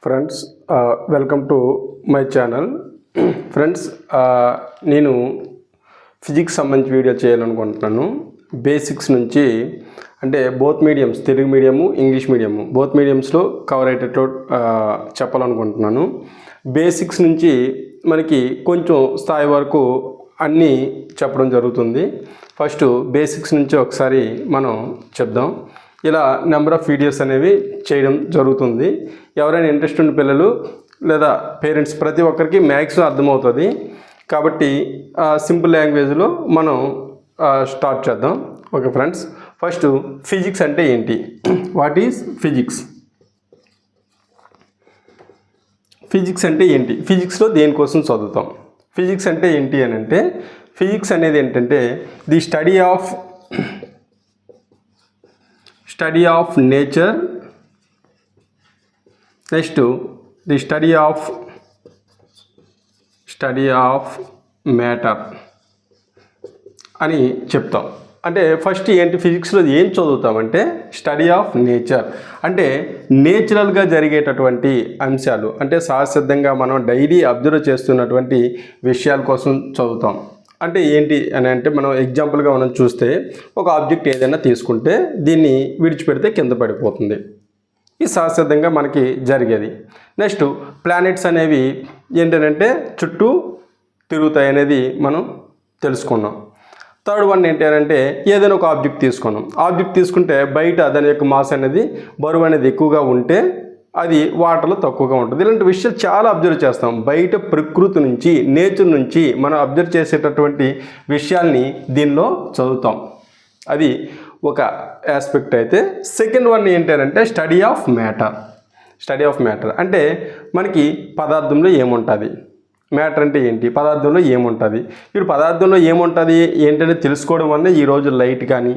Friends welcome to my channel. Friends నేను physics సంబంధించి video చేయాలనుకుంటున్నాను. బేసిక్స్ నుంచి అంటే both mediums, Telugu medium, English medium, both మీడియమ్స్లో కవర్ అయ్యేటట్లు చెప్పాలనుకుంటున్నాను. బేసిక్స్ నుంచి మనకి కొంచెం స్థాయి వరకు అన్నీ చెప్పడం జరుగుతుంది. ఫస్ట్ బేసిక్స్ నుంచి ఒకసారి మనం చెప్దాం. ఇలా నెంబర్ ఆఫ్ వీడియోస్ అనేవి చేయడం జరుగుతుంది. ఎవరైనా ఇంట్రెస్ట్ ఉన్న పిల్లలు లేదా పేరెంట్స్ ప్రతి ఒక్కరికి మ్యాథ్స్ అర్థమవుతుంది కాబట్టి సింపుల్ లాంగ్వేజ్లో మనం స్టార్ట్ చేద్దాం. ఓకే ఫ్రెండ్స్, ఫస్ట్ ఫిజిక్స్ అంటే ఏంటి? What is physics? ఫిజిక్స్ అంటే ఏంటి? ఫిజిక్స్లో దేనికోసం చదువుతాం? ఫిజిక్స్ అంటే ఏంటి అని అంటే, ఫిజిక్స్ అనేది ఏంటంటే the study of nature, next the study of matter అని చెప్తాం. అంటే ఫస్ట్ ఏంటి, ఫిజిక్స్లో ఏం చదువుతామంటే స్టడీ ఆఫ్ నేచర్ అంటే నేచురల్గా జరిగేటటువంటి అంశాలు, అంటే సహజసిద్ధంగా మనం డైలీ అబ్జర్వ్ చేస్తున్నటువంటి విషయాల కోసం చదువుతాం. అంటే ఏంటి అని అంటే, మనం ఎగ్జాంపుల్గా మనం చూస్తే ఒక ఆబ్జెక్ట్ ఏదైనా తీసుకుంటే దీన్ని విడిచిపెడితే కింద పడిపోతుంది. ఇది సహజసిద్ధంగా మనకి జరిగేది. నెక్స్ట్ ప్లానెట్స్ అనేవి ఏంటంటే చుట్టూ తిరుగుతాయి అనేది మనం తెలుసుకున్నాం. థర్డ్ వన్ ఏంటి అంటే, ఏదైనా ఒక ఆబ్జెక్ట్ తీసుకున్నాం. ఆబ్జెక్ట్ తీసుకుంటే బయట దాని యొక్క మాస్ అనేది, బరువు అనేది ఎక్కువగా ఉంటే అది వాటర్లో తక్కువగా ఉంటుంది. ఇలాంటి విషయాలు చాలా అబ్జర్వ్ చేస్తాం. బయట ప్రకృతి నుంచి, నేచర్ నుంచి మనం అబ్జర్వ్ చేసేటటువంటి విషయాల్ని దీనిలో చదువుతాం. అది ఒక ఆస్పెక్ట్ అయితే, సెకండ్ వన్ ఏంటంటే స్టడీ ఆఫ్ మ్యాటర్ అంటే మనకి పదార్థంలో ఏముంటుంది, మ్యాటర్ అంటే ఏంటి, పదార్థంలో ఏముంటుంది. ఇప్పుడు పదార్థంలో ఏముంటుంది ఏంటంటే తెలుసుకోవడం వల్ల ఈరోజు లైట్ కానీ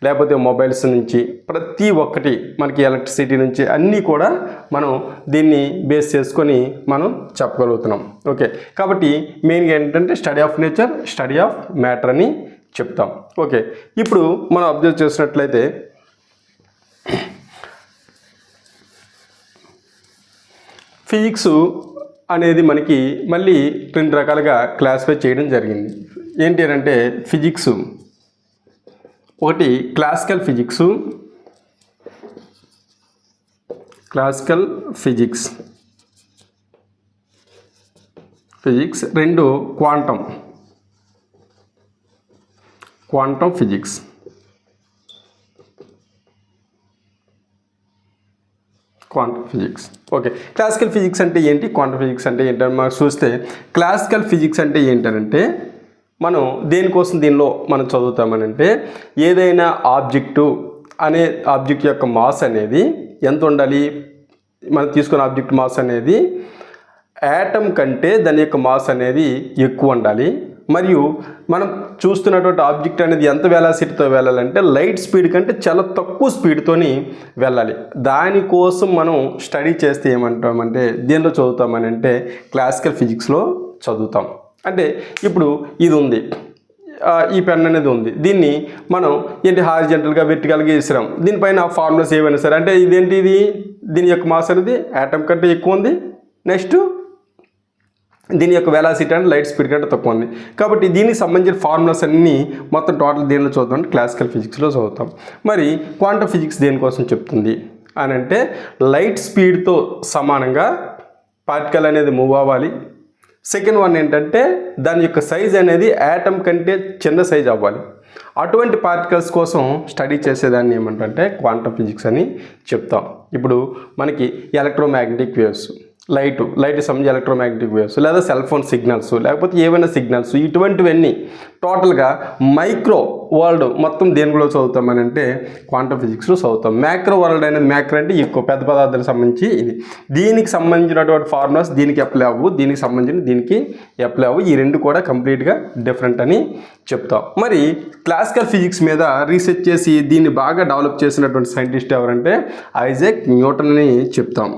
లేకపోతే మొబైల్స్ నుంచి ప్రతి ఒక్కటి మనకి ఎలక్ట్రిసిటీ నుంచి అన్నీ కూడా మనం దీన్ని బేస్ చేసుకొని మనం చెప్పగలుగుతున్నాం. ఓకే, కాబట్టి మెయిన్గా ఏంటంటే study of nature, study of matter అని చెప్తాం. ఓకే, ఇప్పుడు మనం అబ్జర్వ్ చేసినట్లయితే ఫిజిక్స్ అనేది మనకి మళ్ళీ రెండు రకాలుగా క్లాసిఫై చేయడం జరిగింది. ఏంటి అంటే ఫిజిక్స్ ఒకటి క్లాసికల్ ఫిజిక్స్, రెండు quantum physics. Okay, classical physics అంటే ఏంటి, క్వాంటమ్ ఫిజిక్స్ అంటే ఏంటని మనం చూస్తే, క్లాసికల్ ఫిజిక్స్ అంటే ఏంటంటే మనం దేనికోసం దీనిలో మనం చదువుతామనంటే, ఏదైనా ఆబ్జెక్ట్ యొక్క మాస్ అనేది ఎంత ఉండాలి, మనం తీసుకున్న ఆబ్జెక్ట్ మాస్ అనేది యాటమ్ కంటే దాని యొక్క మాస్ అనేది ఎక్కువ ఉండాలి. మరియు మనం చూస్తున్నటువంటి ఆబ్జెక్ట్ అనేది ఎంత వెలాసిటీతో వెళ్ళాలంటే లైట్ స్పీడ్ కంటే చాలా తక్కువ స్పీడ్తోని వెళ్ళాలి. దానికోసం మనం స్టడీ చేస్తే ఏమంటామంటే, దేనిలో చదువుతామని అంటే క్లాసికల్ ఫిజిక్స్లో చదువుతాం. అంటే ఇప్పుడు ఇది ఉంది, ఈ పెన్ అనేది ఉంది, దీన్ని మనం ఏంటి హారిజంటల్గా వెర్టికల్గా వేసినాం. దీనిపైన ఫార్ములాస్ ఏమైనా సరే, అంటే దీని యొక్క మాస్ అనేది యాటమ్ కంటే ఎక్కువ ఉంది. నెక్స్ట్ దీని యొక్క వెలాసిటీ అంటే లైట్ స్పీడ్ కంటే తక్కువ ఉంది. కాబట్టి దీనికి సంబంధించిన ఫార్ములాస్ అన్నీ మొత్తం టోటల్ దేనిలో చదువుతాం, క్లాసికల్ ఫిజిక్స్లో చదువుతాం. మరి క్వాంటమ్ ఫిజిక్స్ దేనికోసం చెప్తుంది అని అంటే, లైట్ స్పీడ్తో సమానంగా పార్టికల్ అనేది మూవ్ అవ్వాలి. సెకండ్ వన్ ఏంటంటే దాని యొక్క సైజ్ అనేది యాటమ్ కంటే చిన్న సైజ్ అవ్వాలి. అటువంటి పార్టికల్స్ కోసం స్టడీ చేసేదాన్ని ఏమంటే క్వాంటమ్ ఫిజిక్స్ అని చెప్తాం. ఇప్పుడు మనకి ఎలక్ట్రోమాగ్నెటిక్ వేవ్స్, లైట్ సంబంధించి ఎలక్ట్రోమాగ్నెటిక్ వేవ్స్, లేదా సెల్ ఫోన్ సిగ్నల్స్, లేకపోతే ఏవైనా సిగ్నల్స్, ఇటువంటివన్నీ టోటల్గా మైక్రో వరల్డ్ మొత్తం దేనిలో చదువుతామని అంటే క్వాంటమ్ ఫిజిక్స్లో చదువుతాం. మ్యాక్రో వరల్డ్ అనేది, మ్యాక్రో అంటే ఎక్కువ పెద్ద పదార్థాలకు సంబంధించి ఇది, దీనికి సంబంధించినటువంటి ఫార్ములాస్ దీనికి అప్లై అవ్వు, దీనికి సంబంధించిన దీనికి అప్లై అవ్వు. ఈ రెండు కూడా కంప్లీట్గా డిఫరెంట్ అని చెప్తాం. మరి క్లాసికల్ ఫిజిక్స్ మీద రీసెర్చ్ చేసి దీన్ని బాగా డెవలప్ చేసినటువంటి సైంటిస్ట్ ఎవరంటే ఐజాక్ న్యూటన్ అని చెప్తాం.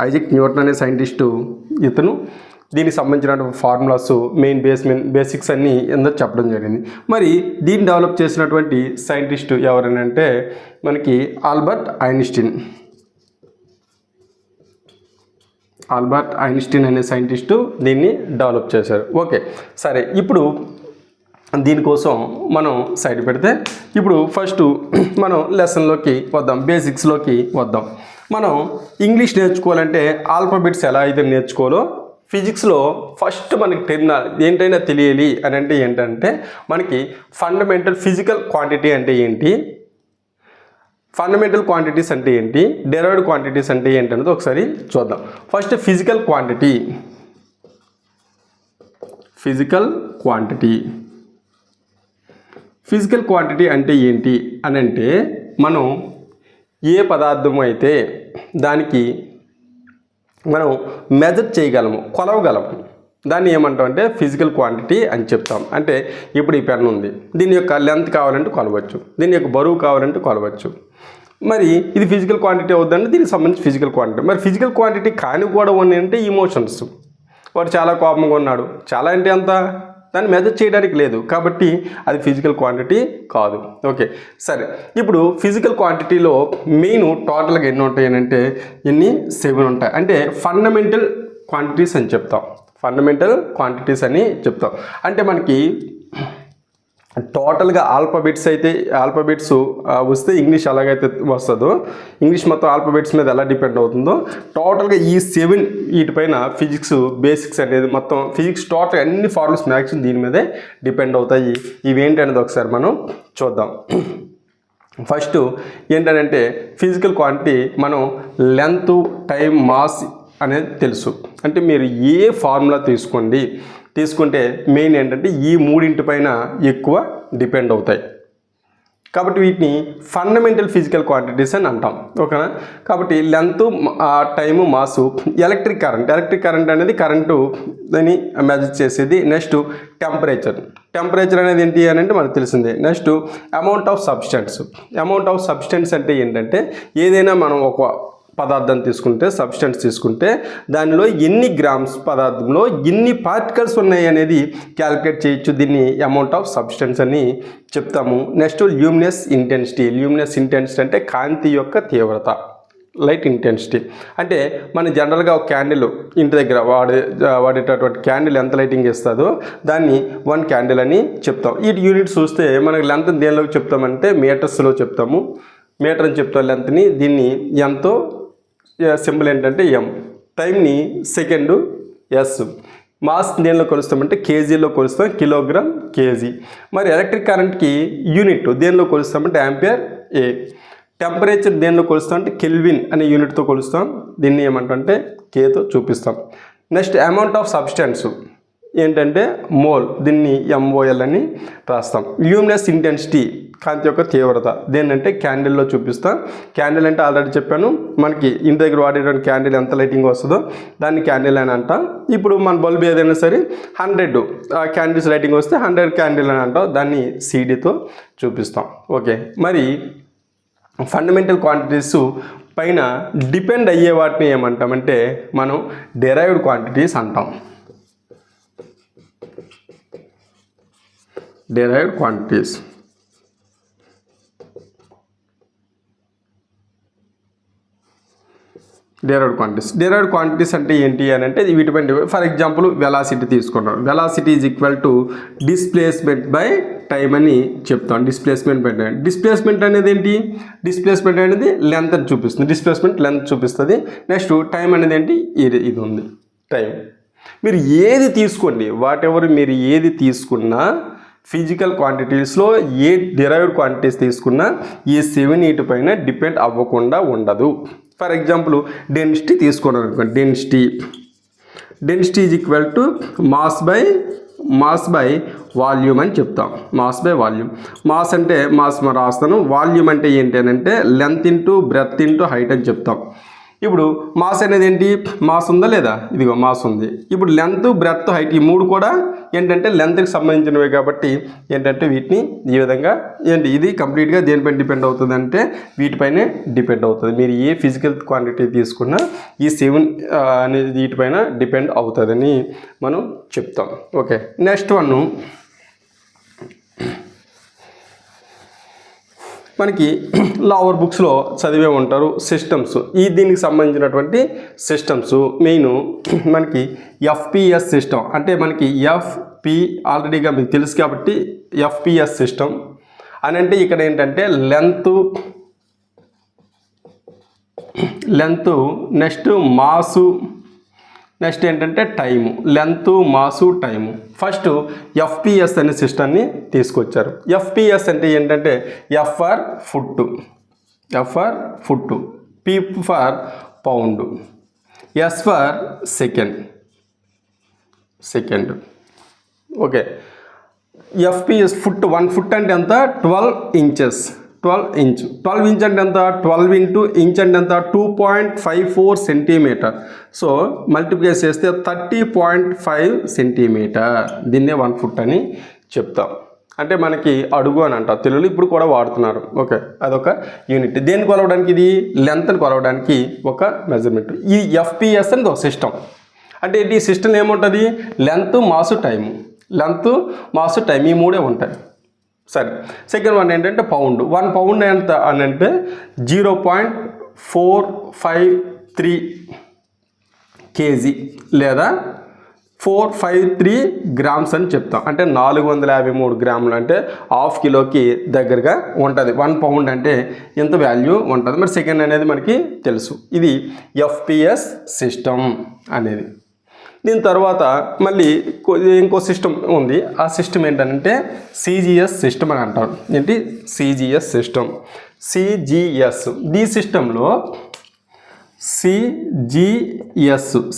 ఐజాక్ న్యూటన్ అనే సైంటిస్టు, ఇతను దీనికి సంబంధించిన ఫార్ములాస్, బేసిక్స్ అన్నీ ఎందరో చెప్పడం జరిగింది. మరి దీన్ని డెవలప్ చేసినటువంటి సైంటిస్టు ఎవరనంటే మనకి ఆల్బర్ట్ ఐన్స్టీన్. ఆల్బర్ట్ ఐన్స్టీన్ అనే సైంటిస్టు దీన్ని డెవలప్ చేశారు. ఓకే, సరే, ఇప్పుడు దీనికోసం మనం సైడ్ పెడితే ఇప్పుడు ఫస్ట్ మనం లెసన్లోకి వద్దాం, బేసిక్స్లోకి వద్దాం. మనం ఇంగ్లీష్ నేర్చుకోవాలంటే ఆల్ఫాబెట్స్ ఎలా అయితే నేర్చుకోవాలో ఫిజిక్స్లో ఫస్ట్ మనకి ఏంటైనా తెలియాలి అని అంటే ఏంటంటే మనకి ఫండమెంటల్ ఫిజికల్ క్వాంటిటీ అంటే ఏంటి, ఫండమెంటల్ క్వాంటిటీస్ అంటే ఏంటి, డెరైవ్డ్ క్వాంటిటీస్ అంటే ఏంటి అనేది ఒకసారి చూద్దాం. ఫస్ట్ ఫిజికల్ క్వాంటిటీ అంటే ఏంటి అని అంటే మనం ఏ పదార్థం అయితే దానికి మనం మెజర్ చేయగలము, కొలవగలము, దాన్ని ఏమంటాం అంటే ఫిజికల్ క్వాంటిటీ అని చెప్తాం. అంటే ఇప్పుడు ఈ పెన్ ఉంది, దీని యొక్క లెంత్ కావాలంటే కొలవచ్చు, దీని యొక్క బరువు కావాలంటే కొలవచ్చు. మరి ఇది ఫిజికల్ క్వాంటిటీ అవుతుందంటే దీనికి సంబంధించి ఫిజికల్ క్వాంటిటీ. మరి ఫిజికల్ క్వాంటిటీ కాని కూడా ఉన్నాయి అంటే ఇమోషన్స్. వాడు చాలా కోపంగా ఉన్నాడు, చాలా అంటే అంత, దాన్ని మెజర్ చేయడానికి లేదు కాబట్టి అది ఫిజికల్ క్వాంటిటీ కాదు. ఓకే, సరే, ఇప్పుడు ఫిజికల్ క్వాంటిటీలో మెయిన్ టోటల్గా ఎన్ని ఉంటాయి అంటే 7 ఉంటాయి. అంటే ఫండమెంటల్ క్వాంటిటీస్ అని చెప్తాం, అంటే మనకి టోటల్గా ఆల్ఫాబెట్స్ వస్తే ఇంగ్లీష్ ఎలాగైతే వస్తుందో, ఇంగ్లీష్ మొత్తం ఆల్ఫాబెట్స్ మీద ఎలా డిపెండ్ అవుతుందో టోటల్గా ఈ 7 వీటిపైన ఫిజిక్స్ బేసిక్స్ అనేది మొత్తం ఫిజిక్స్ టోటల్ అన్ని ఫార్ములాస్ మ్యాక్సిమం దీని మీదే డిపెండ్ అవుతాయి. ఇవేంటి అనేది ఒకసారి మనం చూద్దాం. ఫస్ట్ ఏంటంటే ఫిజికల్ క్వాంటిటీ మనం లెంత్, టైం, మాస్ అనేది తెలుసు. అంటే మీరు ఏ ఫార్ములా తీసుకుంటే మెయిన్ ఏంటంటే ఈ 3 పైన ఎక్కువ డిపెండ్ అవుతాయి కాబట్టి వీటిని ఫండమెంటల్ ఫిజికల్ క్వాంటిటీస్ అని అంటాం. ఓకేనా? కాబట్టి length, time, mass. Electric current అనేది కరెంటు దాన్ని మెజర్ చేసేది. నెక్స్ట్ టెంపరేచర్ అనేది ఏంటి అని అంటే మనకు తెలిసిందే. నెక్స్ట్ అమౌంట్ ఆఫ్ సబ్స్టెన్స్ అంటే ఏంటంటే ఏదైనా మనం ఒక పదార్థం సబ్స్టెన్స్ తీసుకుంటే దానిలో ఎన్ని గ్రామ్స్ పదార్థంలో ఎన్ని పార్టికల్స్ ఉన్నాయి అనేది క్యాలిక్యులేట్ చేయొచ్చు. దీన్ని అమౌంట్ ఆఫ్ సబ్స్టెన్స్ అని చెప్తాము. నెక్స్ట్ ల్యూమినస్ ఇంటెన్సిటీ అంటే కాంతి యొక్క తీవ్రత, లైట్ ఇంటెన్సిటీ. అంటే మన జనరల్గా ఒక క్యాండిల్ ఇంటి దగ్గర వాడేటటువంటి క్యాండిల్ ఎంత లైటింగ్ ఇస్తుందో దాన్ని 1 క్యాండిల్ అని చెప్తాం. ఈ యూనిట్ చూస్తే మనకి లెంత్ దేనిలోకి చెప్తామంటే మీటర్స్లో చెప్తాము. మీటర్ అని చెప్తాం లెంత్ని. దీన్ని ఎంతో సింబల్ ఏంటంటే ఎం, టైంని సెకండ్ ఎస్, మాస్ దేనిలో కొలుస్తామంటే కేజీలో కొలుస్తాం, కిలోగ్రామ్ కేజీ. మరి ఎలక్ట్రిక్ కరెంట్కి యూనిట్ దేనిలో కొలుస్తామంటే యాంపియర్ ఏ. టెంపరేచర్ దేనిలో కొలుస్తామంటే కెల్విన్ అనే యూనిట్తో కొలుస్తాం. దీన్ని ఏమంటే కేతో చూపిస్తాం. నెక్స్ట్ అమౌంట్ ఆఫ్ సబ్స్టెన్స్ ఏంటంటే మోల్, దీన్ని MOL అని రాస్తాం. ల్యూమినస్ ఇంటెన్సిటీ కాంతి యొక్క తీవ్రత దేన్నంటే క్యాండిల్లో చూపిస్తాం. క్యాండిల్ అంటే ఆల్రెడీ చెప్పాను, మనకి ఇంటి దగ్గర వాడేటువంటి క్యాండిల్ ఎంత లైటింగ్ వస్తుందో దాన్ని క్యాండిల్ అని అంటాం. ఇప్పుడు మన బల్బ్ ఏదైనా సరే 100 క్యాండిల్స్ లైటింగ్ వస్తే 100 క్యాండిల్ అని అంటాం, దాన్ని CDతో చూపిస్తాం. ఓకే, మరి ఫండమెంటల్ క్వాంటిటీస్ పైన డిపెండ్ అయ్యే వాటిని ఏమంటామంటే మనం డెరైవ్డ్ క్వాంటిటీస్ అంటాం. డెరైవ్డ్ క్వాంటిటీస్ అంటే ఏంటి అని అంటే వీటిపైన ఫర్ ఎగ్జాంపుల్ వెలాసిటీ తీసుకున్నాం. Velocity is equal to displacement by time అని చెప్తాం. డిస్ప్లేస్మెంట్ అనేది ఏంటి? డిస్ప్లేస్మెంట్ అనేది లెంత్ అని చూపిస్తుంది. లెంత్ చూపిస్తుంది. నెక్స్ట్ టైం అనేది ఏంటి? ఇది ఉంది టైం. మీరు ఏది తీసుకోండి, మీరు ఏది తీసుకున్నా ఫిజికల్ క్వాంటిటీస్లో ఏ డెరైవ్డ్ క్వాంటిటీస్ తీసుకున్నా ఈ 7 వీటిపైన డిపెండ్ అవ్వకుండా ఉండదు. ఫర్ ఎగ్జాంపుల్ డెన్సిటీ తీసుకున్నాం అనుకోండి. Density is equal to mass by volume అని చెప్తాం. Mass by volume. మాస్ అంటే మాస్ రాస్తాను. వాల్యూమ్ అంటే ఏంటి అని అంటే length into breath into height అని చెప్తాం. ఇప్పుడు మాస్ అనేది ఏంటి? మాస్ ఉందా లేదా? ఇదిగో మాస్ ఉంది. ఇప్పుడు లెంత్, బ్రెత్, హైట్ ఈ 3 కూడా ఏంటంటే లెంత్కి సంబంధించినవి కాబట్టి ఏంటంటే వీటిని ఈ విధంగా ఇది కంప్లీట్గా దేనిపైన డిపెండ్ అవుతుంది అంటే వీటిపైనే డిపెండ్ అవుతుంది. మీరు ఏ ఫిజికల్ క్వాంటిటీ తీసుకున్నా ఈ 7 అనేది వీటిపైన డిపెండ్ అవుతుందని మనం చెప్తాం. ఓకే, నెక్స్ట్ వన్ మనకి లోవర్ బుక్స్లో చదివే ఉంటారు సిస్టమ్స్. దీనికి సంబంధించినటువంటి సిస్టమ్స్ మెయిన్ మనకి ఎఫ్పిఎస్ సిస్టమ్ అంటే మనకి ఎఫ్పి ఆల్రెడీగా మీకు తెలుసు కాబట్టి ఎఫ్పిఎస్ సిస్టమ్ అని అంటే ఇక్కడ ఏంటంటే లెంత్ నెక్స్ట్ మాసు నెక్స్ట్ ఏంటంటే time, length mass time. First FPS అనే సిస్టమ్ని తీసుకొచ్చారు. ఎఫ్పిఎస్ అంటే ఏంటంటే F for foot, P for pound, S for second. Okay, FPS foot 1 foot అంటే ఎంత 12 ఇంచెస్. 12 ఇంచ్ అంటే ఎంత 12 ఇంటూ ఇంచ్ అంటే ఎంత 2.54 సెంటీమీటర్. సో మల్టిప్లై చేస్తే 30.5 సెంటీమీటర్. దీన్నే 1 ఫుట్ అని చెప్తాం. అంటే మనకి అడుగు అని అంటారు తెలుగులో, ఇప్పుడు కూడా వాడుతున్నారు. ఓకే, అదొక యూనిట్. దేన్ని కొలవడానికి? ఇది లెంత్ని కొలవడానికి ఒక మెజర్మెంట్. ఈ ఎఫ్పిఎస్ అనేది ఒక సిస్టమ్. అంటే ఈ సిస్టమ్ ఏముంటుంది? లెంత్ మాసు టైము, ఈ మూడే ఉంటాయి. సరే, సెకండ్ వన్ ఏంటంటే పౌండ్. 1 పౌండ్ ఎంత అని అంటే 0.453 కేజీ లేదా 453 గ్రామ్స్ అని చెప్తాం. అంటే 453 గ్రాములు అంటే హాఫ్ కిలోకి దగ్గరగా ఉంటుంది. 1 పౌండ్ అంటే ఎంత వాల్యూ ఉంటుంది. మరి సెకండ్ అనేది మనకి తెలుసు. ఇది ఎఫ్పిఎస్ సిస్టమ్ అనేది. దీని తర్వాత మళ్ళీ ఇంకో సిస్టమ్ ఉంది. ఆ సిస్టమ్ ఏంటంటే సిజిఎస్ సిస్టమ్ అని అంటారు. ఏంటి? CGS system. ఈ సిస్టంలో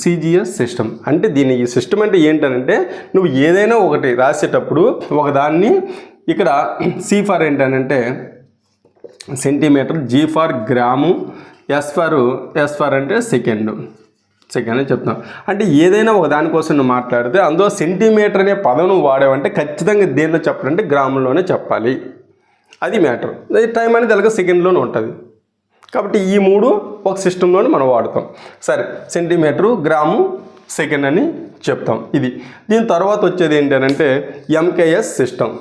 సిజిఎస్ సిస్టమ్ అంటే ఈ సిస్టమ్ అంటే ఏంటంటే నువ్వు ఏదైనా ఒకటి రాసేటప్పుడు ఒకదాన్ని ఇక్కడ సి ఫర్ ఏంటంటే centimetre, G for gram, S for అంటే సెకండ్ అని చెప్తాం. అంటే ఏదైనా ఒక దానికోసం నువ్వు మాట్లాడితే అందులో సెంటీమీటర్ అనే పదం నువ్వు వాడావంటే ఖచ్చితంగా దేనిలో చెప్పాలంటే గ్రాముల్లోనే చెప్పాలి. అది మ్యాటర్. టైం అనేది అలాగే సెకండ్లోనే ఉంటుంది. కాబట్టి ఈ మూడు ఒక సిస్టంలోనే మనం వాడతాం. సరే, సెంటీమీటరు, గ్రాము, సెకండ్ అని చెప్తాం. ఇది. దీని తర్వాత వచ్చేది ఏంటంటే MKS system.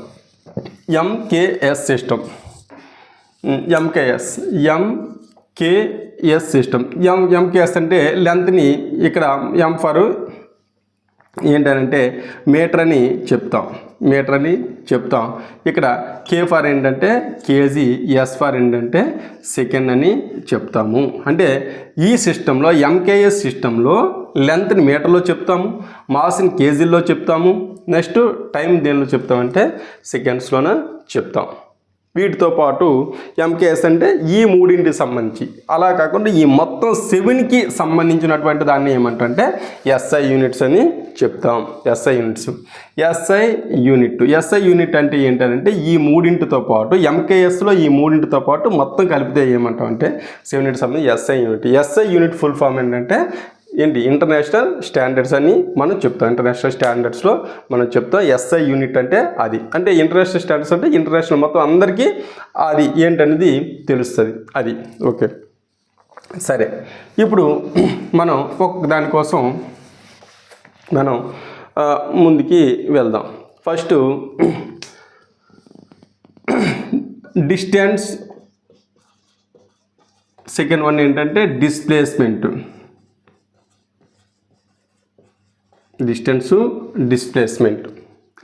MKS system. MKS అంటే లెంత్ని ఇక్కడ ఎం ఫర్ ఏంటంటే మీటర్ అని చెప్తాం. ఇక్కడ కే ఫర్ ఏంటంటే కేజీ, ఎస్ ఫర్ ఏంటంటే సెకండ్ అని చెప్తాము. అంటే ఈ సిస్టంలో ఎంకేఎస్ సిస్టంలో లెంత్ని మీటర్లో చెప్తాము, మాస్ని కేజీల్లో చెప్తాము, నెక్స్ట్ టైం దేనిలో చెప్తామంటే సెకండ్స్లోనే చెప్తాం. వీటితో పాటు ఎంకేఎస్ అంటే ఈ మూడింటికి సంబంధించి, అలా కాకుండా ఈ మొత్తం 7కి సంబంధించినటువంటి దాన్ని ఏమంటే ఎస్ఐ యూనిట్స్ అని చెప్తాం. ఎస్ఐ యూనిట్ అంటే ఏంటంటే ఈ మూడింటితో పాటు ఎంకేఎస్లో ఈ మూడింటితో పాటు మొత్తం కలిపితే ఏమంటాం అంటే 7కి సంబంధించి ఎస్ఐ యూనిట్ ఫుల్ ఫామ్ ఏంటంటే ఇంటర్నేషనల్ స్టాండర్డ్స్ అని మనం చెప్తాం. ఇంటర్నేషనల్ స్టాండర్డ్స్లో మనం చెప్తాం ఎస్ఐ యూనిట్ అంటే అది. అంటే ఇంటర్నేషనల్ స్టాండర్డ్స్ అంటే ఇంటర్నేషనల్ మొత్తం అందరికీ అది ఏంటనేది తెలుస్తుంది. అది ఓకే. సరే, ఇప్పుడు మనం దానికోసం మనం ముందుకి వెళ్దాం. ఫస్ట్ డిస్టెన్స్, సెకండ్ వన్ ఏంటంటే డిస్ప్లేస్మెంట్. డిస్ప్లేస్మెంట్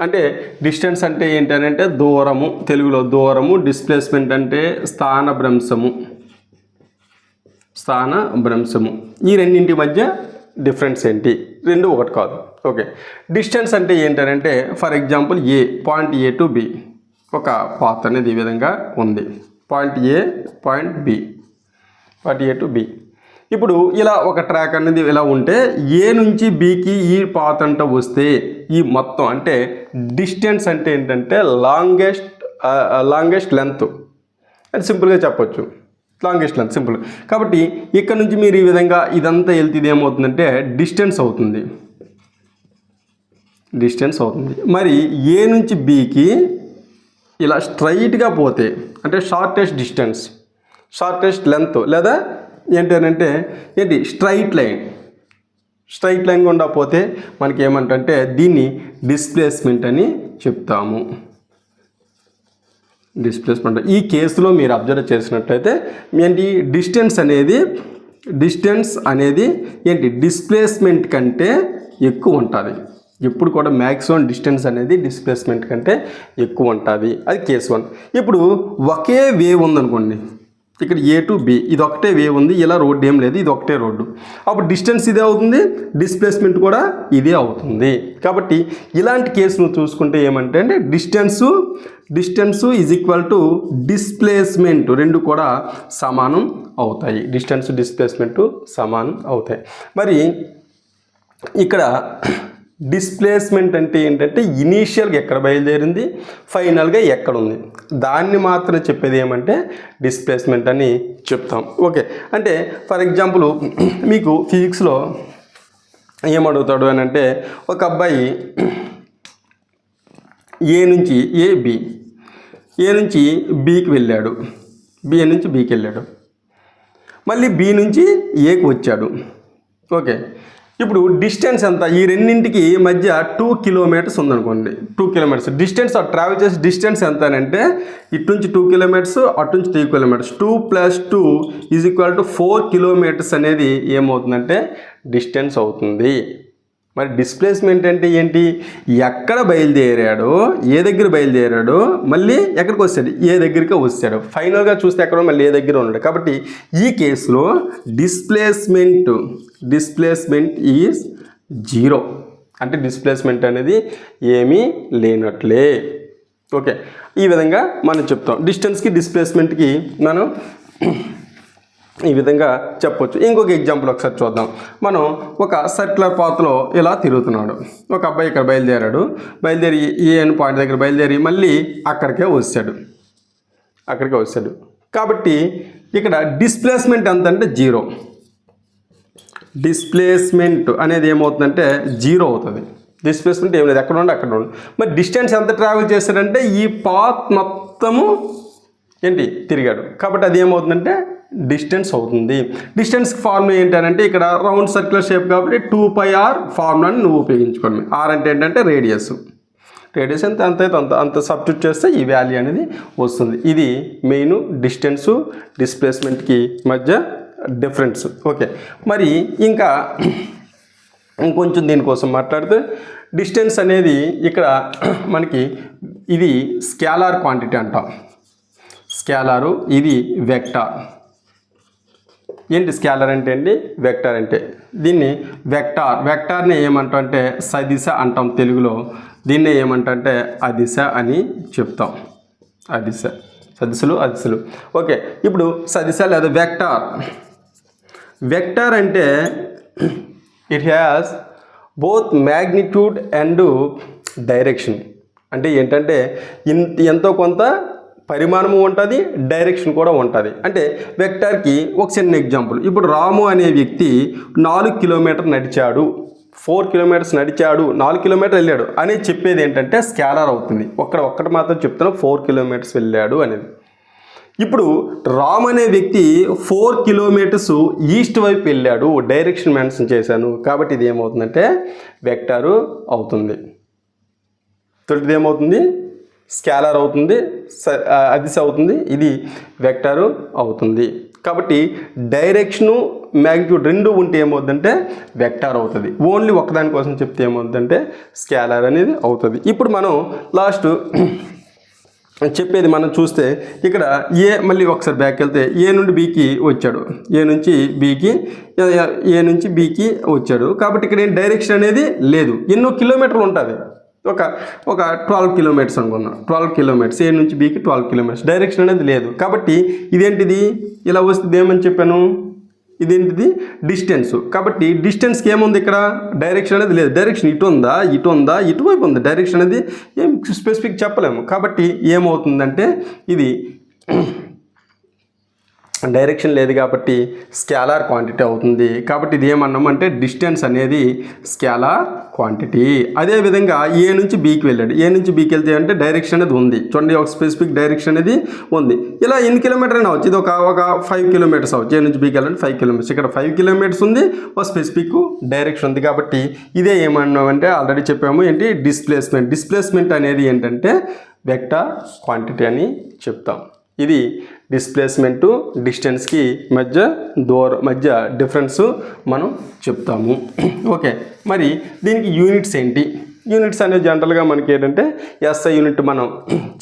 అంటే డిస్టెన్స్ అంటే ఏంటంటే దూరము, తెలుగులో దూరము. డిస్ప్లేస్మెంట్ అంటే స్థానభ్రంశము. ఈ రెండింటి మధ్య డిఫరెన్స్ ఏంటి? రెండు ఒకటి కాదు. ఓకే, డిస్టెన్స్ అంటే ఏంటంటే for example point A to be ఒక పాత్ అనేది ఈ విధంగా ఉంది. Point A to be. ఇప్పుడు ఇలా ఒక ట్రాక్ అనేది ఇలా ఉంటే ఏ నుంచి బికి ఈ పాత్ అంట వస్తే ఈ మొత్తం అంటే డిస్టెన్స్ అంటే ఏంటంటే లాంగెస్ట్ లెంత్ అని సింపుల్గా చెప్పొచ్చు. Longest length simple. కాబట్టి ఇక్కడ నుంచి మీరు ఈ విధంగా ఇదంతా వెళ్తే ఇది ఏమవుతుందంటే డిస్టెన్స్ అవుతుంది. మరి ఏ నుంచి బికి ఇలా స్ట్రైట్గా పోతే అంటే షార్టెస్ట్ లెంత్ లేదా ఏంటంటే స్ట్రైట్ లైన్ గుండా పోతే మనకి ఏమంటే దీన్ని డిస్ప్లేస్మెంట్ అని చెప్తాము. డిస్ప్లేస్మెంట్. ఈ కేసులో మీరు అబ్జర్వ్ చేసినట్లయితే ఏంటి డిస్టెన్స్ అనేది ఏంటి డిస్ప్లేస్మెంట్ కంటే ఎక్కువ ఉంటుంది. ఎప్పుడు కూడా మ్యాక్సిమం డిస్టెన్స్ అనేది డిస్ప్లేస్మెంట్ కంటే ఎక్కువ ఉంటుంది. అది కేసు 1. ఇప్పుడు ఒకే వేవ్ ఉందనుకోండి, ఇక్కడ A to B ఇది ఒకటే వేవ్ ఉంది, ఇలా రోడ్డు ఏం లేదు, ఇది ఒకటే రోడ్డు. అప్పుడు డిస్టెన్స్ ఇదే అవుతుంది, డిస్ప్లేస్మెంట్ కూడా ఇదే అవుతుంది. కాబట్టి ఇలాంటి కేసును చూసుకుంటే ఏమంటే అంటే distance is equal to displacement, రెండు కూడా సమానం అవుతాయి. డిస్టెన్స్ డిస్ప్లేస్మెంట్ సమానం అవుతాయి. మరి ఇక్కడ డిస్ప్లేస్మెంట్ అంటే ఏంటంటే ఇనీషియల్గా ఎక్కడ బయలుదేరింది, ఫైనల్గా ఎక్కడ ఉంది, దాన్ని మాత్రం చెప్పేది ఏమంటే డిస్ప్లేస్మెంట్ అని చెప్తాం. ఓకే, అంటే ఫర్ ఎగ్జాంపుల్ మీకు ఫిజిక్స్లో ఏమడుగుతాడు అని అంటే, ఒక అబ్బాయి ఏ నుంచి బికి వెళ్ళాడు, ఏ నుంచి బికి వెళ్ళాడు, మళ్ళీ బి నుంచి ఏకి వచ్చాడు. ఓకే, ఇప్పుడు డిస్టెన్స్ ఎంత, ఈ రెండింటికి మధ్య 2 కిలోమీటర్స్ ఉందనుకోండి. 2 కిలోమీటర్స్ డిస్టెన్స్ ట్రావెల్ చేసే డిస్టెన్స్ ఎంత అని అంటే, ఇటు నుంచి 2 కిలోమీటర్స్, అటు నుంచి 3 కిలోమీటర్స్. 2 + 2 = 4 కిలోమీటర్స్ అనేది ఏమవుతుందంటే డిస్టెన్స్ అవుతుంది. మరి డిస్ప్లేస్మెంట్ అంటే ఏంటి, ఎక్కడ బయలుదేరాడో, ఏ దగ్గర బయలుదేరాడో మళ్ళీ ఎక్కడికి వచ్చాడు, ఏ దగ్గరికి వచ్చాడు, ఫైనల్గా చూస్తే ఎక్కడ మళ్ళీ ఏ దగ్గర ఉన్నాడు. కాబట్టి ఈ కేసులో డిస్ప్లేస్మెంట్ ఈజ్ 0, అంటే డిస్ప్లేస్మెంట్ అనేది ఏమీ లేనట్లే. ఓకే, ఈ విధంగా మనం చెప్తాం. డిస్టెన్స్కి డిస్ప్లేస్మెంట్కి మనం ఈ విధంగా చెప్పొచ్చు. ఇంకొక ఎగ్జాంపుల్ ఒకసారి చూద్దాం. మనం ఒక సర్క్యులర్ పాత్లో ఇలా తిరుగుతున్నాడు. ఒక అబ్బాయి ఇక్కడ బయలుదేరి ఏ అని పాయింట్ దగ్గర బయలుదేరి మళ్ళీ అక్కడికే వచ్చాడు. కాబట్టి ఇక్కడ డిస్ప్లేస్మెంట్ ఎంత అంటే 0. డిస్ప్లేస్మెంట్ అనేది ఏమవుతుందంటే 0 అవుతుంది. డిస్ప్లేస్మెంట్ ఏం లేదు, ఎక్కడ ఉండి అక్కడ ఉండి. మరి డిస్టెన్స్ ఎంత ట్రావెల్ చేశాడంటే ఈ పాత్ మొత్తము ఏంటి తిరిగాడు. కాబట్టి అది ఏమవుతుందంటే డిస్టెన్స్ అవుతుంది. డిస్టెన్స్ ఫార్ములా ఏంటంటే, ఇక్కడ రౌండ్ సర్క్యులర్ షేప్ కాబట్టి 2πr ఫార్ములాని నువ్వు ఉపయోగించుకోండి. R అంటే ఏంటంటే రేడియస్ అంత సబ్స్టిట్యూట్ చేస్తే ఈ వాల్యూ అనేది వస్తుంది. ఇది మెయిన్ డిస్టెన్సు డిస్ప్లేస్మెంట్కి మధ్య డిఫరెన్స్. ఓకే, మరి ఇంకా ఇంకొంచెం దీనికోసం మాట్లాడితే, డిస్టెన్స్ అనేది ఇక్కడ మనకి ఇది స్కేలార్ క్వాంటిటీ అంటాం. స్కేలారు, ఇది వెక్టార్. ఏంటి స్కేలర్ అంటే అండి, వెక్టార్ అంటే దీన్ని వెక్టార్ని ఏమంటాం అంటే సదిశ అంటాం తెలుగులో. దీన్నే ఏమంటే అదిశ అని చెప్తాం. సదిశలు. ఓకే, ఇప్పుడు సదిశ లేదా వెక్టార్ అంటే it has both magnitude and direction. అంటే ఏంటంటే ఎంతో కొంత పరిమాణము ఉంటుంది, డైరెక్షన్ కూడా ఉంటుంది. అంటే వెక్టార్కి ఒక చిన్న ఎగ్జాంపుల్. ఇప్పుడు రాము అనే వ్యక్తి 4 కిలోమీటర్ నడిచాడు, 4 కిలోమీటర్స్ నడిచాడు, 4 కిలోమీటర్ వెళ్ళాడు అనేది చెప్పేది ఏంటంటే స్కేలార్ అవుతుంది. ఒక్కటి మాత్రం చెప్తాను, 4 కిలోమీటర్స్ వెళ్ళాడు అనేది. ఇప్పుడు రామ్ అనే వ్యక్తి 4 కిలోమీటర్స్ ఈస్ట్ వైపు వెళ్ళాడు, డైరెక్షన్ మెన్షన్ చేశాను కాబట్టి ఇది ఏమవుతుందంటే వెక్టారు అవుతుంది. తొలిది ఏమవుతుంది, స్కేలార్ అవుతుంది, అదిశ అవుతుంది, ఇది వెక్టారు అవుతుంది. కాబట్టి డైరెక్షను మ్యాగ్నిట్యూడ్ రెండు ఉంటే ఏమవుతుందంటే వెక్టార్ అవుతుంది. ఓన్లీ ఒకదాని కోసం చెప్తే ఏమవుతుందంటే స్కేలార్ అనేది అవుతుంది. ఇప్పుడు మనం లాస్ట్ చెప్పేది మనం చూస్తే ఇక్కడ మళ్ళీ ఒకసారి బ్యాక్ వెళ్తే ఏ నుండి బీకి వచ్చాడు, ఏ నుంచి బీకి వచ్చాడు. కాబట్టి ఇక్కడ డైరెక్షన్ అనేది లేదు, ఎన్నో కిలోమీటర్లు ఉంటుంది. ఒక 12 కిలోమీటర్స్ అనుకున్నాం, 12 కిలోమీటర్స్ ఏ నుంచి బీకి 12 కిలోమీటర్స్, డైరెక్షన్ అనేది లేదు. కాబట్టి ఇదేంటిది, ఇలా వస్తుంది ఏమని చెప్పాను, ఇదేంటిది డిస్టెన్స్. కాబట్టి డిస్టెన్స్కి ఏముంది, ఇక్కడ డైరెక్షన్ అనేది లేదు. డైరెక్షన్ ఇటు ఉందా ఇటువైపు ఉంది, డైరెక్షన్ అనేది ఏం స్పెసిఫిక్ చెప్పలేము. కాబట్టి ఏమవుతుందంటే ఇది డైరెక్షన్ లేదు కాబట్టి స్కేలార్ క్వాంటిటీ అవుతుంది. కాబట్టి ఇది ఏమన్నామంటే డిస్టెన్స్ అనేది స్కేలార్ క్వాంటిటీ. అదేవిధంగా ఏ నుంచి బీకి వెళ్ళాడు, ఏ నుంచి బీకి వెళ్తే అంటే డైరెక్షన్ అనేది ఉంది, చూడండి ఒక స్పెసిఫిక్ డైరెక్షన్ అనేది ఉంది. ఇలా ఎన్ని కిలోమీటర్ అయినా అవచ్చు, ఇది ఒక 5 కిలోమీటర్స్ అవచ్చు. ఏ నుంచి బీకి వెళ్ళాలంటే 5 కిలోమీటర్స్, ఇక్కడ 5 కిలోమీటర్స్ ఉంది, ఒక స్పెసిఫిక్ డైరెక్షన్ ఉంది. కాబట్టి ఇదే ఏమన్నామంటే ఆల్రెడీ చెప్పాము, ఏంటి డిస్ప్లేస్మెంట్ అనేది ఏంటంటే వెక్టార్ క్వాంటిటీ అని చెప్తాం. ఇది డిస్ప్లేస్మెంటు డిస్టెన్స్కి మధ్య డిఫరెన్స్ మనం చెప్తాము. ఓకే, మరి దీనికి యూనిట్స్ ఏంటి? యూనిట్స్ అనేది జనరల్గా మనకి ఏంటంటే ఎస్ఐ యూనిట్ మనం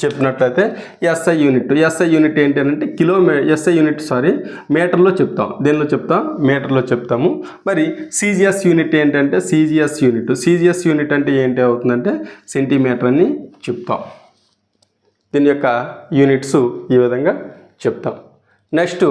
చెప్పినట్లయితే ఎస్ఐ యూనిట్ ఏంటి అంటే మీటర్లో చెప్తాం. దేనిలో చెప్తాం? మీటర్లో చెప్తాము. మరి సిజిఎస్ యూనిట్ ఏంటంటే సిజిఎస్ యూనిట్ అంటే ఏంటి అవుతుందంటే సెంటీమీటర్ అని చెప్తాం. దీని యొక్క యూనిట్స్ ఈ విధంగా చెప్తాం. నెక్స్ట్